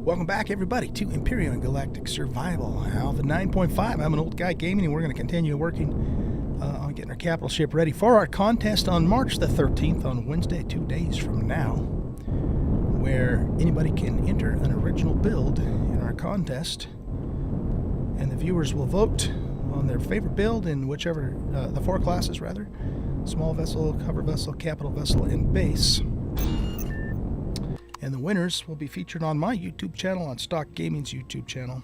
Welcome back, everybody, to Empyrion Galactic Survival Alpha 9.5. I'm an Oldguy Gaming, and we're going to continue working on getting our capital ship ready for our contest on March the 13th, on Wednesday, 2 days from now, where anybody can enter an original build in our contest, and the viewers will vote on their favorite build in whichever, the four classes, rather: small vessel, cover vessel, capital vessel, and base. And the winners will be featured on my YouTube channel, on Stock Gaming's YouTube channel,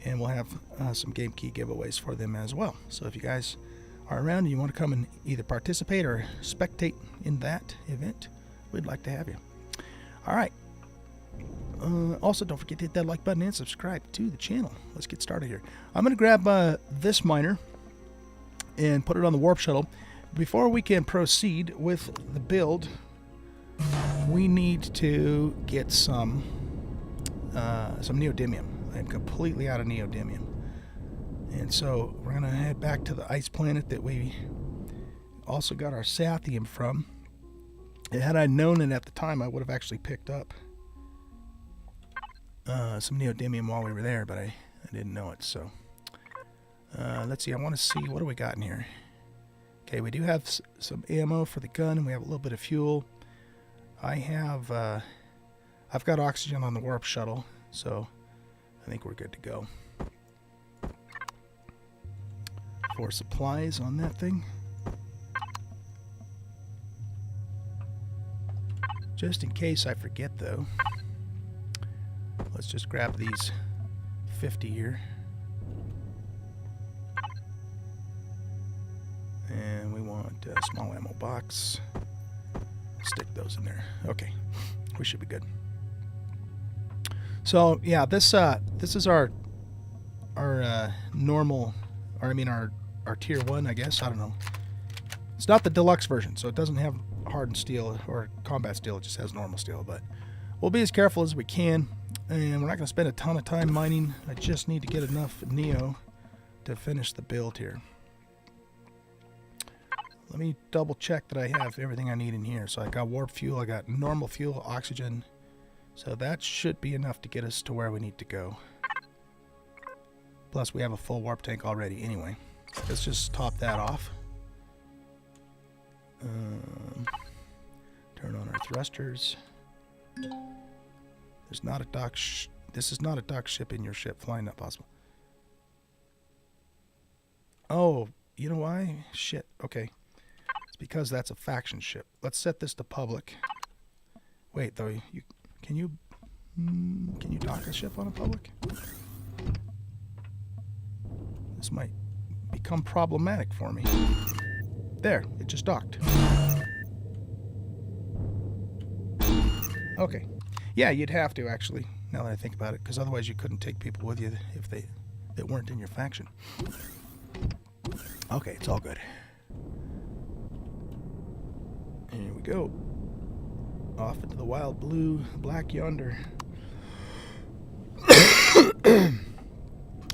and we'll have some game key giveaways for them as well. So if you guys are around and you want to come and either participate or spectate in that event, we'd like to have you. All right. Also, don't forget to hit that like button and subscribe to the channel. Let's get started here. I'm going to grab this miner and put it on the warp shuttle. Before we can proceed with the build, we need to get some neodymium. I'm completely out of neodymium, and so we're gonna head back to the ice planet that we also got our sathium from. And had I known it at the time, I would have actually picked up some neodymium while we were there, but I didn't know it. So let's see. I want to see, what do we got in here? Okay, we do have some ammo for the gun, and we have a little bit of fuel. I've got oxygen on the warp shuttle, so I think we're good to go. For supplies on that thing, just in case I forget though, let's just grab these 50 here, and we want a small ammo box. Stick those in there. Okay, we should be good. So yeah, this is our normal, or I mean our tier 1, I guess. I don't know. It's not the deluxe version, so it doesn't have hardened steel or combat steel. It just has normal steel. But we'll be as careful as we can, and we're not going to spend a ton of time mining. I just need to get enough neo to finish the build here. Let me double check that I have everything I need in here. So I got warp fuel, I got normal fuel, oxygen. So that should be enough to get us to where we need to go. Plus we have a full warp tank already anyway. Let's just top that off. Turn on our thrusters. There's not a dock this is not a dock ship in your ship. Flying, not possible. Oh, you know why? Shit, okay. Because that's a faction ship. Let's set this to public. Wait, though, can you dock a ship on a public? This might become problematic for me. There, it just docked. Okay. Yeah, you'd have to, actually, now that I think about it, because otherwise you couldn't take people with you if they weren't in your faction. Okay, it's all good. Here we go. Off into the wild blue, black yonder.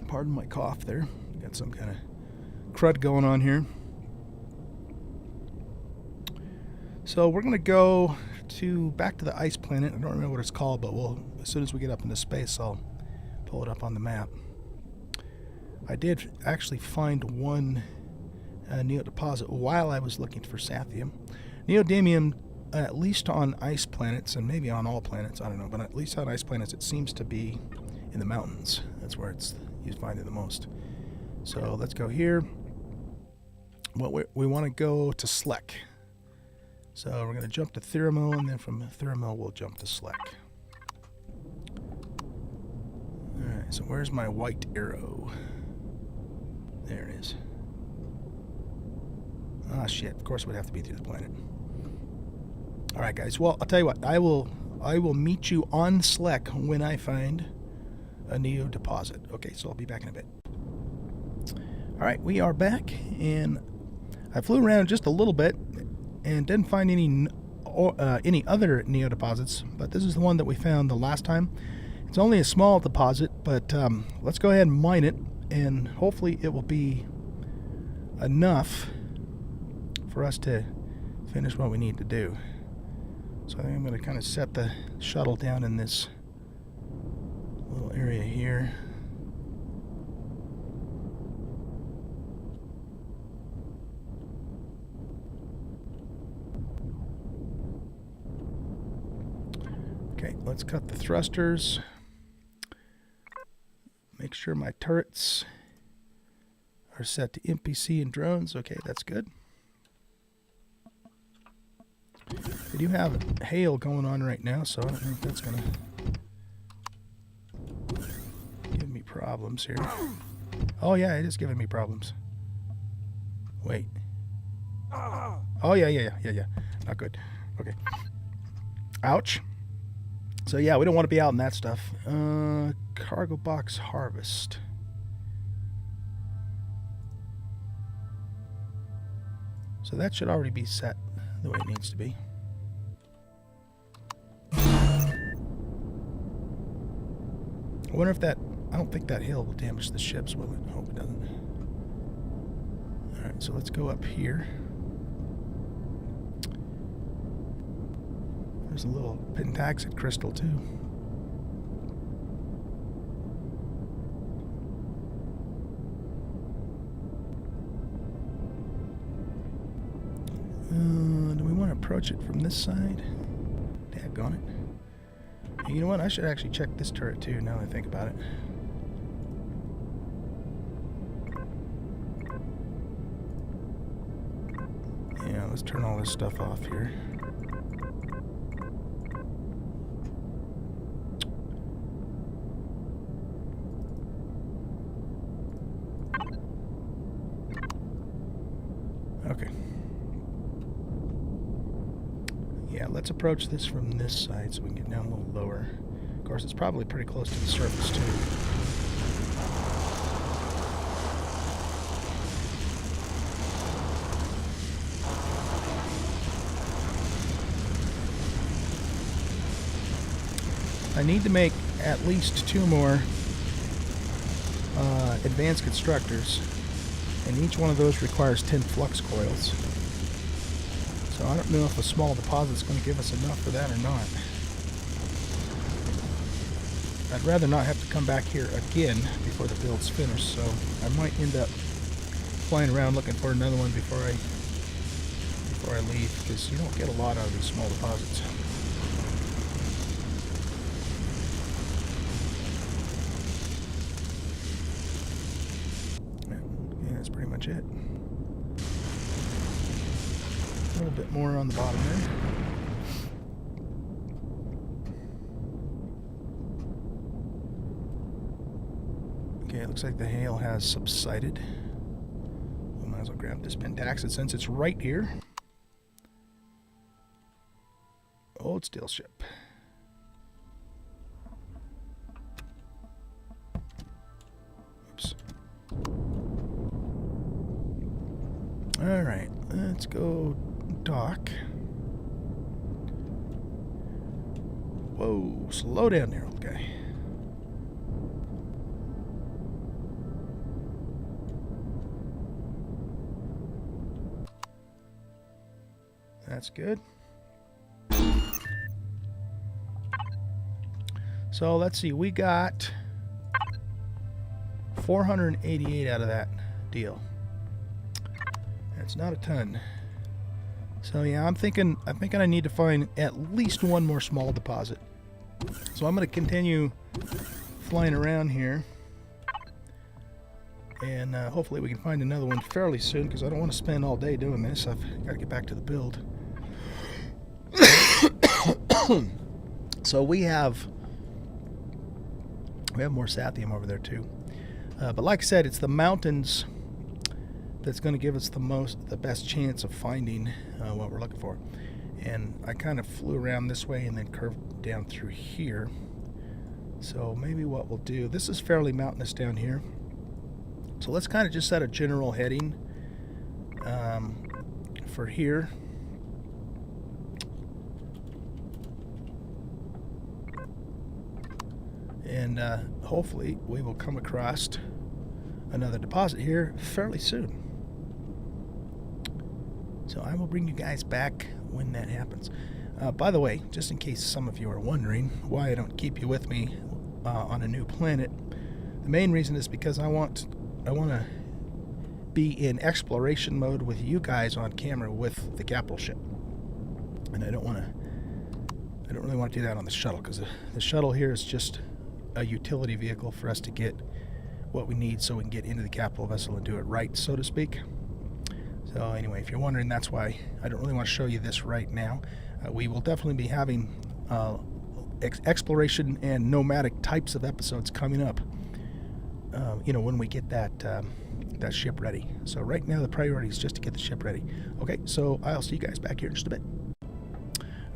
Pardon my cough there. Got some kind of crud going on here. So we're going to go back to the ice planet. I don't remember what it's called, but as soon as we get up into space, I'll pull it up on the map. I did actually find one neo deposit while I was looking for sathium. Neodymium, at least on ice planets, and maybe on all planets, I don't know, but at least on ice planets it seems to be in the mountains. That's where you find it the most. So let's go here. Well, we want to go to Sleck. So we're going to jump to Thermo, and then from Thermo we'll jump to Sleck. Alright, so where's my white arrow? There it is. Ah, shit. Of course it would have to be through the planet. Alright, guys. Well, I'll tell you what. I will meet you on Sleck when I find a neo deposit. Okay, so I'll be back in a bit. Alright, we are back, and I flew around just a little bit and didn't find any other neo deposits, but this is the one that we found the last time. It's only a small deposit, but let's go ahead and mine it, and hopefully it will be enough for us to finish what we need to do. So I think I'm going to kind of set the shuttle down in this area here. Okay, let's cut the thrusters. Make sure my turrets are set to NPC and drones. Okay, that's good. We do have hail going on right now, so I don't think that's going to give me problems here. Oh, yeah, it is giving me problems. Wait. Oh, yeah. Not good. Okay. Ouch. So, yeah, we don't want to be out in that stuff. Cargo box harvest. So that should already be set the way it needs to be. I wonder if that... I don't think that hill will damage the ships, will it? I hope it doesn't. Alright, so let's go up here. There's a little pentaxid crystal, too. Do we want to approach it from this side? Daggone it. Hey, you know what? I should actually check this turret, too, now that I think about it. Yeah, let's turn all this stuff off here. Okay. Yeah, let's approach this from this side so we can get down a little lower. Of course, it's probably pretty close to the surface, too. I need to make at least 2 more advanced constructors, and each one of those requires 10 flux coils. So I don't know if a small deposit's going to give us enough for that or not. I'd rather not have to come back here again before the build's finished, so I might end up flying around looking for another one before I leave, because you don't get a lot out of these small deposits. Yeah, that's pretty much it. A little bit more on the bottom there. Okay, it looks like the hail has subsided. We might as well grab this pentaxid since it's right here. Old steel ship. Oops. Alright, let's go dock. Whoa, slow down there, old guy. That's good. So let's see, we got 488 out of that deal. That's not a ton. So yeah, I'm thinking I need to find at least one more small deposit. So I'm going to continue flying around here, and hopefully we can find another one fairly soon, because I don't want to spend all day doing this. I've got to get back to the build. So we have more sathium over there too, but like I said, it's the mountains that's going to give us the best chance of finding what we're looking for. And I kind of flew around this way and then curved down through here. So maybe what we'll do, this is fairly mountainous down here, so let's kind of just set a general heading for here. And hopefully we will come across another deposit here fairly soon. So I will bring you guys back when that happens. By the way, just in case some of you are wondering why I don't keep you with me on a new planet. The main reason is because I want to be in exploration mode with you guys on camera with the capital ship, and I don't really want to do that on the shuttle, because the shuttle here is just a utility vehicle for us to get what we need so we can get into the capital vessel and do it right, so to speak. So anyway, if you're wondering, that's why I don't really want to show you this right now. We will definitely be having exploration and nomadic types of episodes coming up, when we get that ship ready. So right now the priority is just to get the ship ready. Okay, so I'll see you guys back here in just a bit.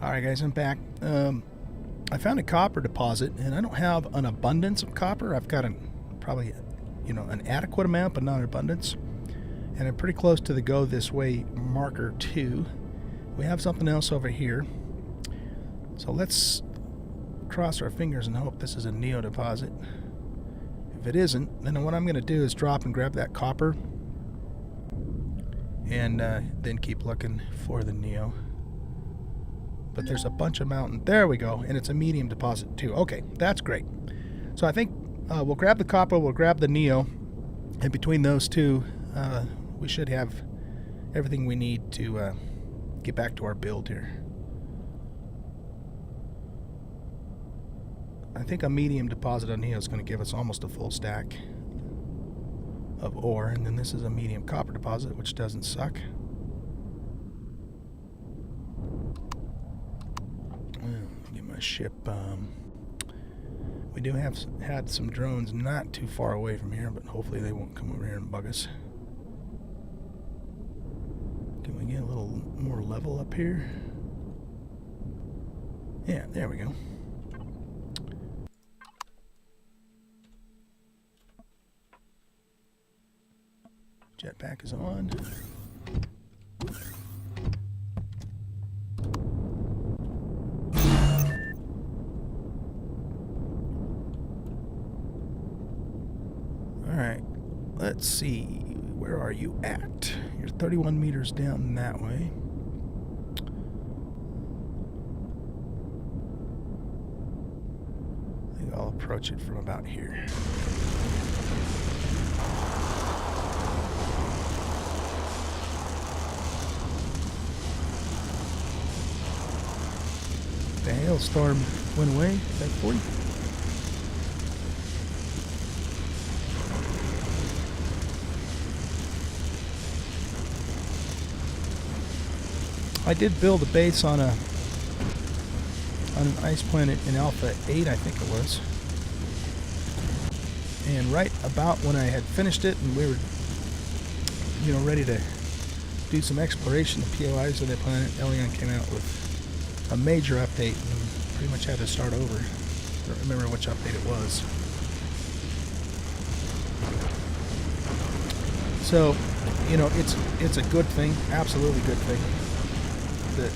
Alright guys, I'm back. I found a copper deposit, and I don't have an abundance of copper. I've got probably an adequate amount, but not an abundance. And I'm pretty close to the go this way marker 2. We have something else over here. So let's cross our fingers and hope this is a Neo deposit. If it isn't, then what I'm going to do is drop and grab that copper, and then keep looking for the Neo. But there's a bunch of mountain. There we go, and it's a medium deposit too. Okay, that's great. So I think we'll grab the copper, we'll grab the Neo, and between those two, we should have everything we need to get back to our build here. I think a medium deposit on Neo is going to give us almost a full stack of ore, and then this is a medium copper deposit, which doesn't suck. Get my ship. We do have had some drones not too far away from here, but hopefully they won't come over here and bug us. Can we get a little more level up here? Yeah, there we go. Jetpack is on. Alright, let's see. Where are you at? You're 31 meters down that way. I think I'll approach it from about here. The hailstorm went away. Is that 40? I did build a base on an ice planet in Alpha 8, I think it was. And right about when I had finished it and we were, ready to do some exploration of POIs of the planet, Empyrion came out with a major update and pretty much had to start over. I don't remember which update it was. So, it's a good thing, absolutely good thing, that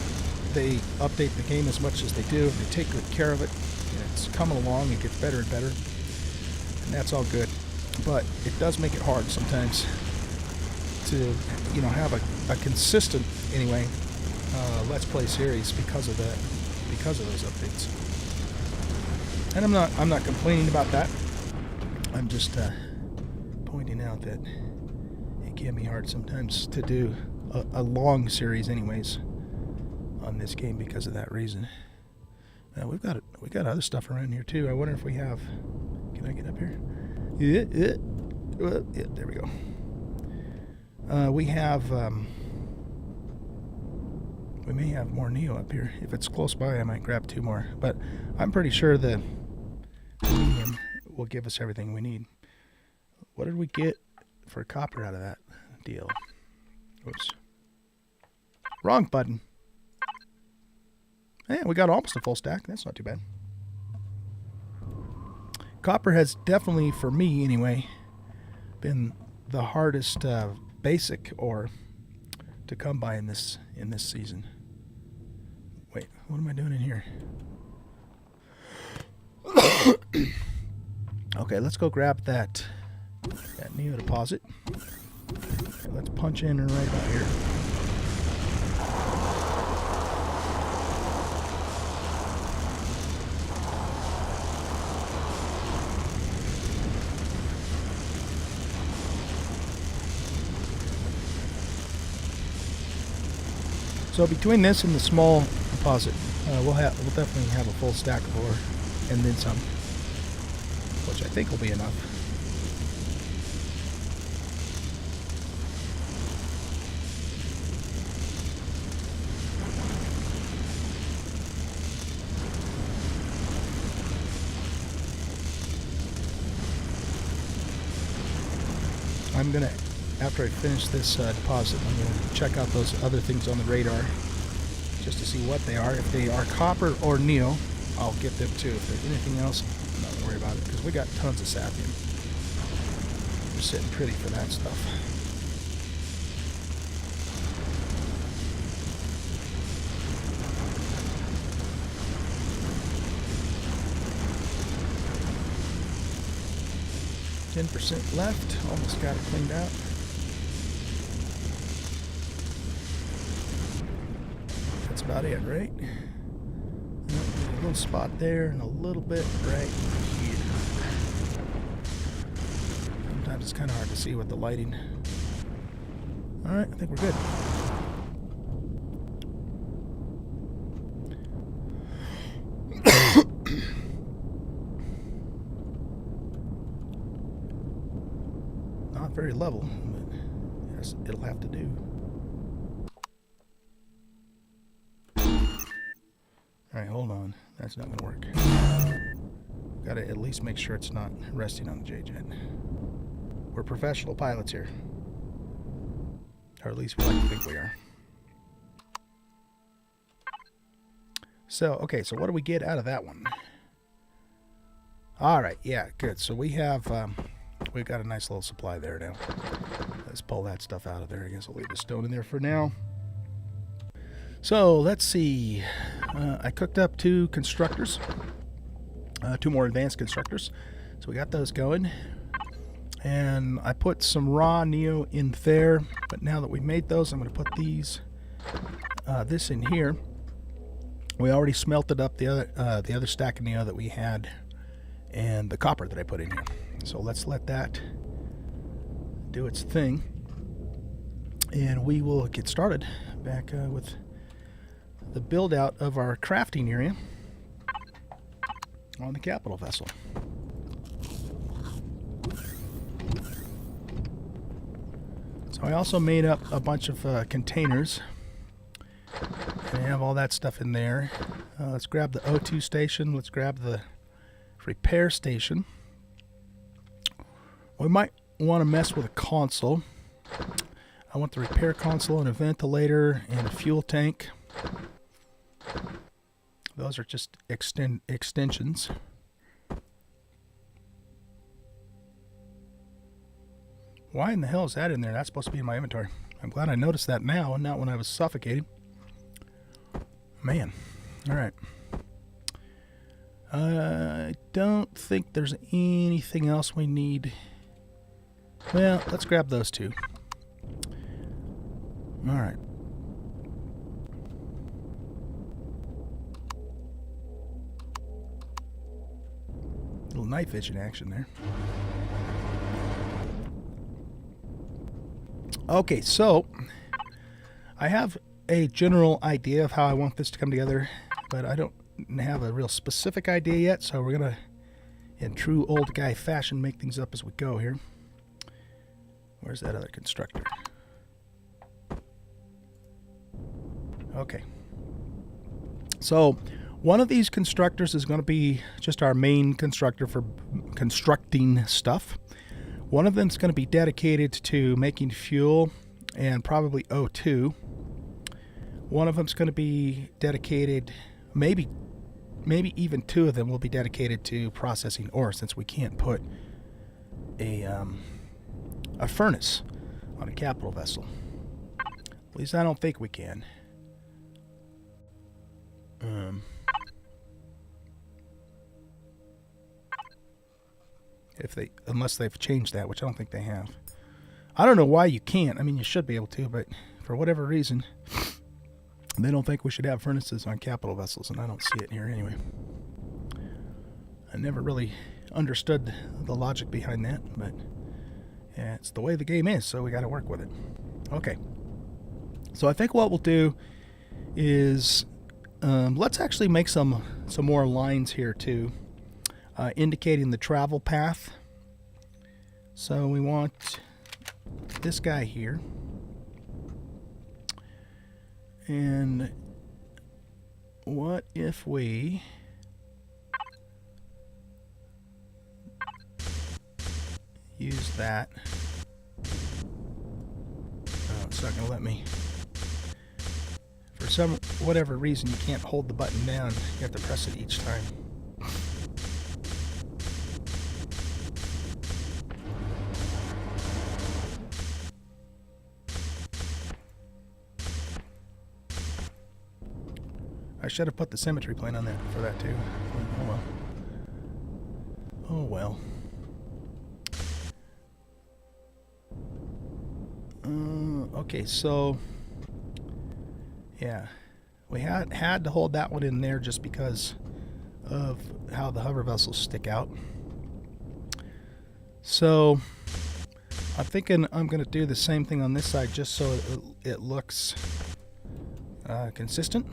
they update the game as much as they do. They take good care of it, and it's coming along. It gets better and better, and that's all good. But it does make it hard sometimes to, have a consistent, anyway, Let's Play series because of that, because of those updates. And I'm not complaining about that. I'm just pointing out that it can be hard sometimes to do a long series, anyways, on this game because of that reason. We got other stuff around here too. I wonder if we have. Can I get up here? Yeah, there we go. We have. We may have more Neo up here. If it's close by, I might grab 2 more. But I'm pretty sure the medium will give us everything we need. What did we get for copper out of that deal? Oops. Wrong button. Yeah, we got almost a full stack. That's not too bad. Copper has definitely, for me anyway, been the hardest basic ore to come by in this season. Wait, what am I doing in here? Okay, let's go grab that Neo deposit. Okay, let's punch in right about here. So between this and the small deposit, we'll definitely have a full stack of ore, and then some, which I think will be enough. I'm gonna, after I finish this deposit, I'm gonna check out those other things on the radar just to see what they are. If they are copper or neo, I'll get them too. If there's anything else, I'm not gonna worry about it because we got tons of sapphire. We're sitting pretty for that stuff. %, left. Almost got it cleaned out. That's about it, right? A little spot there and a little bit right here. Sometimes it's kind of hard to see with the lighting. Alright, I think we're good. Not very level, but yes, it'll have to do. Alright, hold on. That's not going to work. Gotta at least make sure it's not resting on the J-Jet. We're professional pilots here. Or at least we like to think we are. So, okay, so what do we get out of that one? Alright, yeah, good. So we have, we've got a nice little supply there now. Let's pull that stuff out of there. I guess I'll leave the stone in there for now. So, let's see. I cooked up 2 constructors. 2 more advanced constructors. So we got those going. And I put some raw neo in there. But now that we made those, I'm going to put these, this in here. We already smelted up the other stack of neo that we had, and the copper that I put in here. So let's let that do its thing, and we will get started back with the build out of our crafting area on the capital vessel. So I also made up a bunch of containers. And have all that stuff in there. Let's grab the O2 station. Let's grab the repair station. We might want to mess with a console. I want the repair console and a ventilator and a fuel tank. Those are just extensions. Why in the hell is that in there? That's supposed to be in my inventory. I'm glad I noticed that now and not when I was suffocating. Man. Alright. I don't think there's anything else we need. Well, let's grab those 2. Alright. Little night vision action there. Okay, so I have a general idea of how I want this to come together, but I don't have a real specific idea yet, so we're gonna, in true old guy fashion, make things up as we go here. Where's that other constructor? Okay. So one of these constructors is going to be just our main constructor for constructing stuff. One of them is going to be dedicated to making fuel and probably O2. One of them is going to be dedicated, maybe even 2 of them will be dedicated to processing ore, since we can't put a furnace on a capital vessel. At least I don't think we can. Unless they've changed that, which I don't think they have. I don't know why you can't. I mean, you should be able to, but for whatever reason, they don't think we should have furnaces on capital vessels, and I don't see it here anyway. I never really understood the logic behind that, but yeah, it's the way the game is, so we got to work with it. Okay. So I think what we'll do is let's actually make some more lines here too, indicating the travel path. So we want this guy here, and what if we use that? Oh, it's not going to let me. For whatever reason, you can't hold the button down. You have to press it each time. I should have put the symmetry plane on there for that too. Oh well. Oh well. Okay, so yeah, we had to hold that one in there just because of how the hover vessels stick out. So I'm thinking I'm going to do the same thing on this side just so it looks consistent.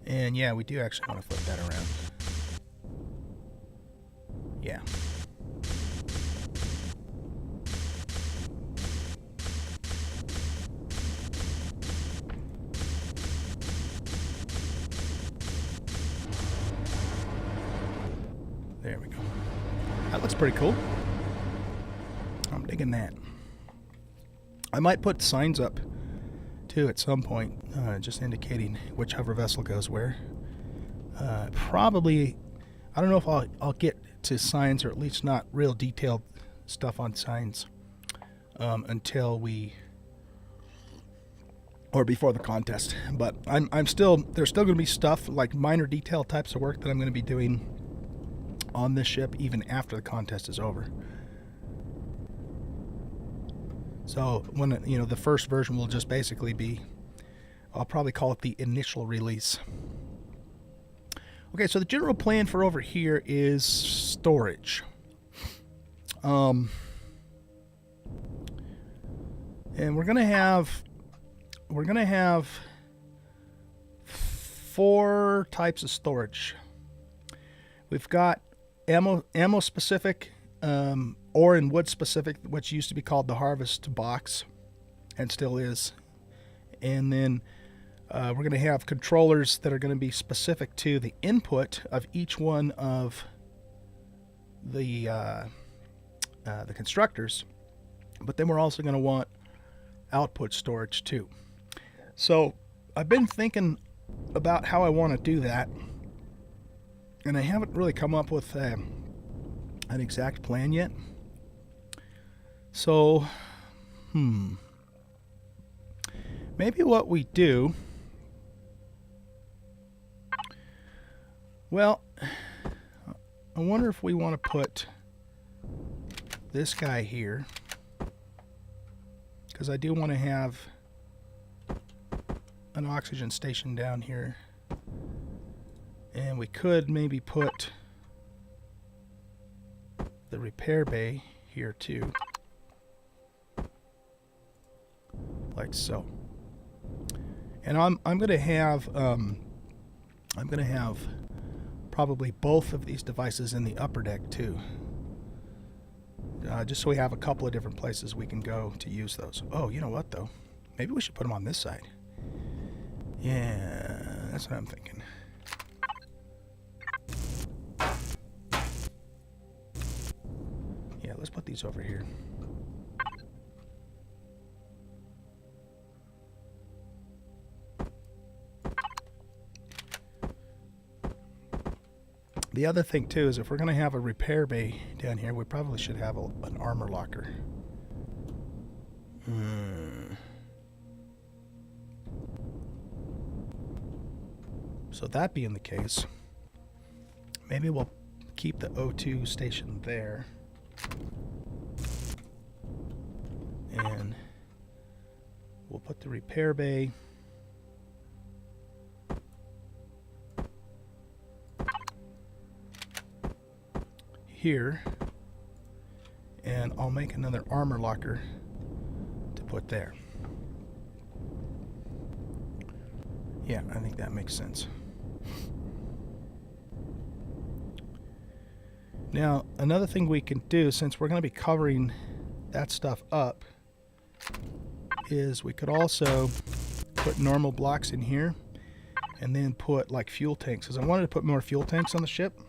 And yeah, we do actually want to flip that around. Yeah. There we go. That looks pretty cool. I'm digging that. I might put signs up too at some point, just indicating which hover vessel goes where. Probably, I don't know if I'll get to signs, or at least not real detailed stuff on signs, until before the contest. But there's still going to be stuff like minor detail types of work that I'm going to be doing on this ship even after the contest is over. So when the first version will just basically be, I'll probably call it the initial release. Okay, so the general plan for over here is storage. And we're gonna have 4 types of storage. We've got ammo specific, ore and wood specific, which used to be called the harvest box and still is. And then we're going to have controllers that are going to be specific to the input of each one of the constructors. But then we're also going to want output storage too. So I've been thinking about how I want to do that, and I haven't really come up with an exact plan yet. So, maybe what we do, well, I wonder if we want to put this guy here, because I do want to have an oxygen station down here, and we could maybe put the repair bay here too, like so. And I'm going to have probably both of these devices in the upper deck too, just so we have a couple of different places we can go to use those. Oh, you know what though? Maybe we should put them on this side. Yeah, that's what I'm thinking. Yeah, let's put these over here. The other thing too is if we're going to have a repair bay down here, we probably should have an armor locker. So that being the case, maybe we'll keep the O2 station there, and we'll put the repair bay here, And I'll make another armor locker to put there. Yeah, I think that makes sense. Now, another thing we can do, since we're going to be covering that stuff up, is we could also put normal blocks in here and then put like fuel tanks, because I wanted to put more fuel tanks on the ship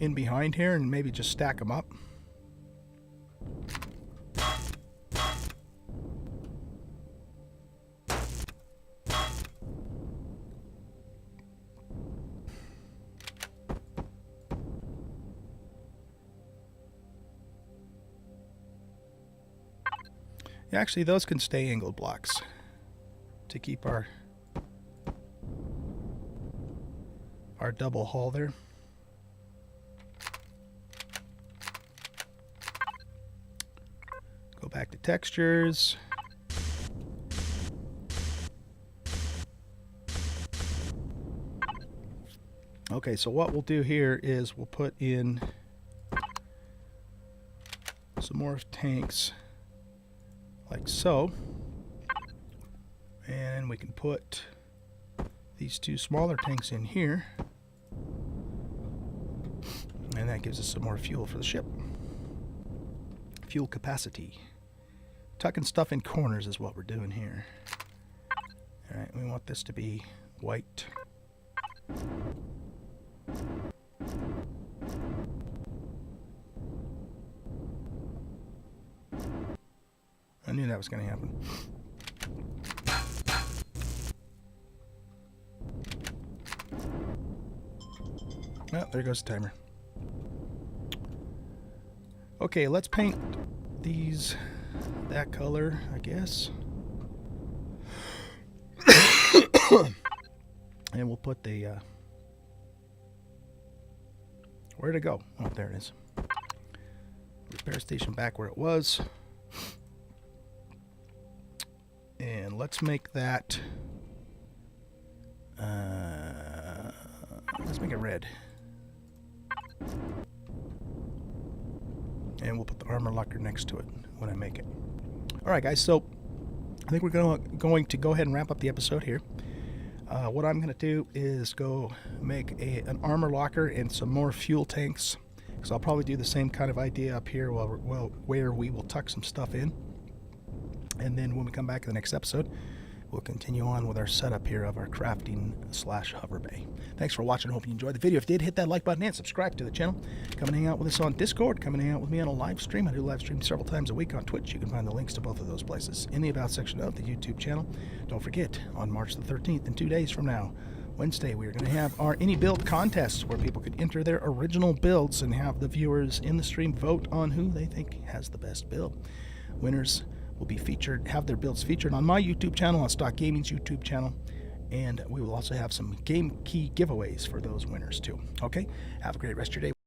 in behind here and maybe just stack them up. Actually, those can stay angled blocks to keep our double hull there. Go back to textures. Okay, so what we'll do here is we'll put in some more tanks like so, and we can put these two smaller tanks in here, and that gives us some more fuel for the ship. Fuel capacity. Tucking stuff in corners is what we're doing here. Alright, we want this to be white. I knew that was going to happen. Well, there goes the timer. Okay, let's paint these that color, I guess. And we'll put the... where'd it go? Oh, there it is. Repair station back where it was. And let's make that, let's make it red. And we'll put the armor locker next to it when I make it. Alright guys, so I think we're going to go ahead and wrap up the episode here. What I'm going to do is go make an armor locker and some more fuel tanks. Because I'll probably do the same kind of idea up here where we will tuck some stuff in. And then when we come back to the next episode, we'll continue on with our setup here of our crafting / hover bay. Thanks for watching. I hope you enjoyed the video. If you did, hit that like button and subscribe to the channel. Come and hang out with us on Discord. Come and hang out with me on a live stream. I do live stream several times a week on Twitch. You can find the links to both of those places in the About section of the YouTube channel. Don't forget, on March the 13th, in 2 days from now, Wednesday, we are going to have our Any Build contest where people could enter their original builds and have the viewers in the stream vote on who they think has the best build. Winners will be featured, have their builds featured on my YouTube channel, on Stock Gaming's YouTube channel, and we will also have some game key giveaways for those winners too. Okay, have a great rest of your day.